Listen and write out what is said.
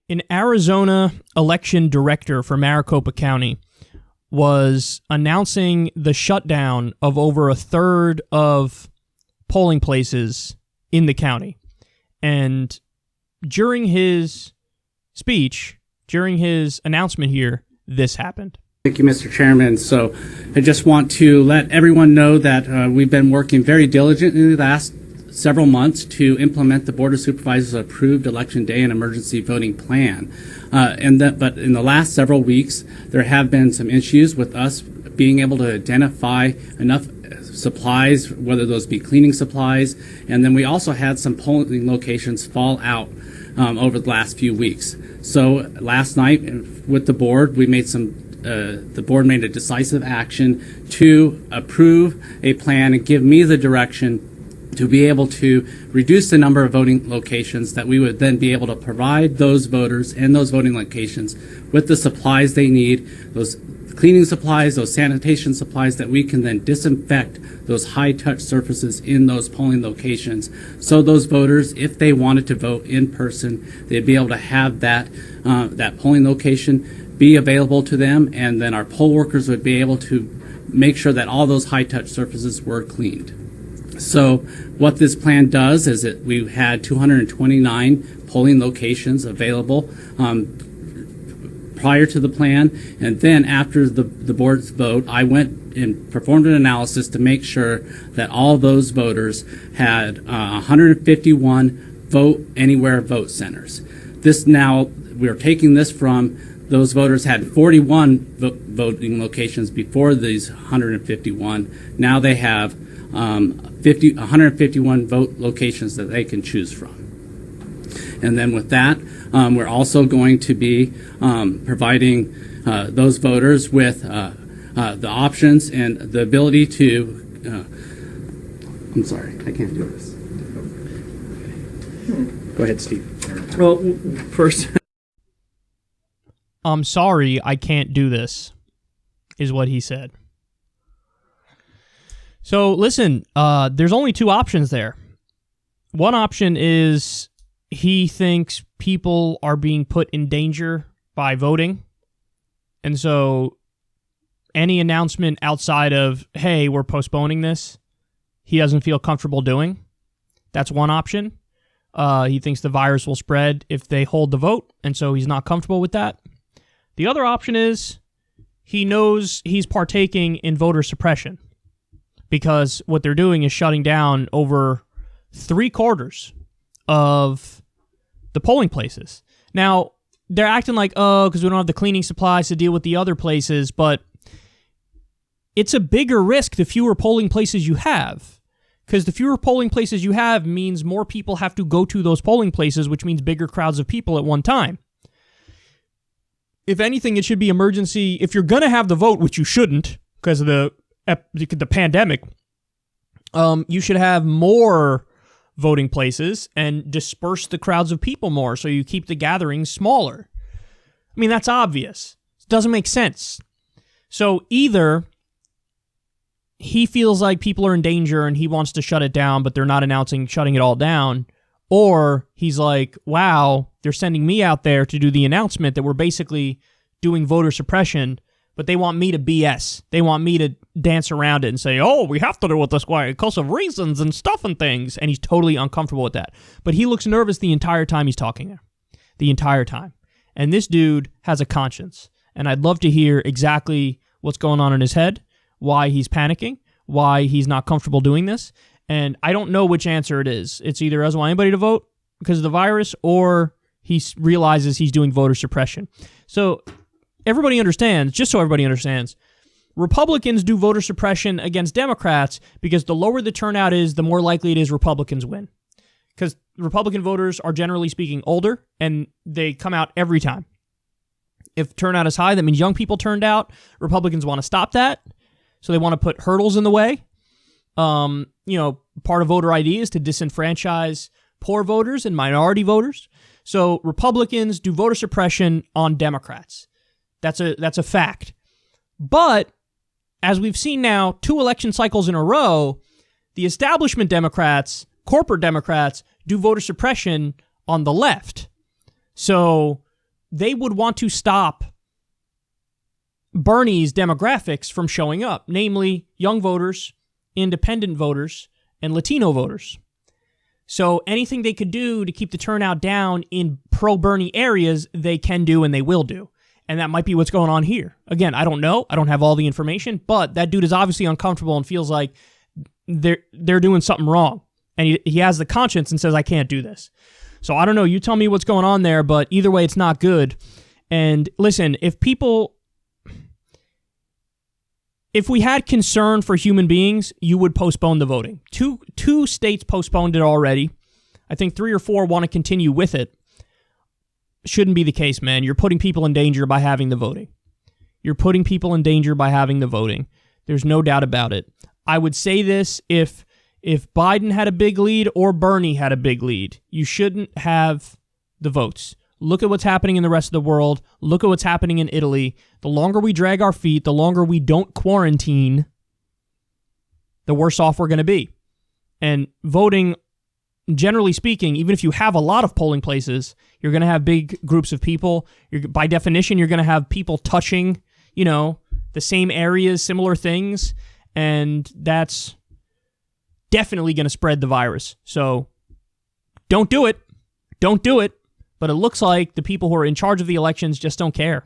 An Arizona election director for Maricopa County was announcing the shutdown of over a third of polling places in the county. And during his speech, during his announcement here, this happened. Thank you, Mr. Chairman. So I just want to let everyone know that we've been working very diligently the last several months to implement the Board of Supervisors' approved Election Day and emergency voting plan. But in the last several weeks, there have been some issues with us being able to identify enough supplies, whether those be cleaning supplies, and then we also had some polling locations fall out over the last few weeks. So last night with the board, the board made a decisive action to approve a plan and give me the direction to be able to reduce the number of voting locations that we would then be able to provide those voters and those voting locations with the supplies they need, those cleaning supplies, those sanitation supplies that we can then disinfect those high-touch surfaces in those polling locations. So those voters, if they wanted to vote in person, they'd be able to have that polling location be available to them, and then our poll workers would be able to make sure that all those high-touch surfaces were cleaned. So what this plan does is that we had 229 polling locations available prior to the plan, and then after the board's vote, I went and performed an analysis to make sure that all those voters had 151 vote anywhere vote centers. We're taking this from those voters had 41 voting locations before these 151. Now they have 151 vote locations that they can choose from. And then with that, we're also going to be providing those voters with the options and the ability to, I'm sorry, I can't do this. Go ahead, Steve. Well, first... I'm sorry, I can't do this, is what he said. So listen, there's only two options there. One option is he thinks people are being put in danger by voting. And so any announcement outside of, hey, we're postponing this, he doesn't feel comfortable doing. That's one option. He thinks the virus will spread if they hold the vote, and so he's not comfortable with that. The other option is he knows he's partaking in voter suppression because what they're doing is shutting down over 3/4 of the polling places. Now, they're acting like, oh, because we don't have the cleaning supplies to deal with the other places, but it's a bigger risk the fewer polling places you have, because the fewer polling places you have means more people have to go to those polling places, which means bigger crowds of people at one time. If anything, it should be emergency. If you're going to have the vote, which you shouldn't because of the pandemic, you should have more voting places and disperse the crowds of people more so you keep the gatherings smaller. I mean, that's obvious. It doesn't make sense. So either he feels like people are in danger and he wants to shut it down, but they're not announcing shutting it all down, or he's like, wow, they're sending me out there to do the announcement that we're basically doing voter suppression, but they want me to BS. They want me to dance around it and say, oh, we have to do it this way because of reasons and stuff and things. And he's totally uncomfortable with that. But he looks nervous the entire time he's talking there. The entire time. And this dude has a conscience. And I'd love to hear exactly what's going on in his head, why he's panicking, why he's not comfortable doing this. And I don't know which answer it is. It's either doesn't want anybody to vote because of the virus, or he realizes he's doing voter suppression. So everybody understands, just so everybody understands, Republicans do voter suppression against Democrats because the lower the turnout is, the more likely it is Republicans win. Because Republican voters are generally speaking older, and they come out every time. If turnout is high, that means young people turned out. Republicans want to stop that, so they want to put hurdles in the way. Part of voter ID is to disenfranchise poor voters and minority voters. So Republicans do voter suppression on Democrats. That's a fact. But as we've seen now, 2 election cycles in a row, the establishment Democrats, corporate Democrats, do voter suppression on the left. So they would want to stop Bernie's demographics from showing up, namely young voters, independent voters, and Latino voters. So anything they could do to keep the turnout down in pro-Bernie areas, they can do and they will do. And that might be what's going on here. Again, I don't know. I don't have all the information, but that dude is obviously uncomfortable and feels like they're doing something wrong. And he has the conscience and says, I can't do this. So I don't know. You tell me what's going on there, but either way, it's not good. And listen, if we had concern for human beings, you would postpone the voting. Two states postponed it already. I think 3 or 4 want to continue with it. Shouldn't be the case, man. You're putting people in danger by having the voting. You're putting people in danger by having the voting. There's no doubt about it. I would say this, if Biden had a big lead or Bernie had a big lead, you shouldn't have the votes. Look at what's happening in the rest of the world. Look at what's happening in Italy. The longer we drag our feet, the longer we don't quarantine, the worse off we're going to be. And voting, generally speaking, even if you have a lot of polling places, you're going to have big groups of people. By definition, you're going to have people touching, the same areas, similar things, and that's definitely going to spread the virus. So don't do it. Don't do it. But it looks like the people who are in charge of the elections just don't care.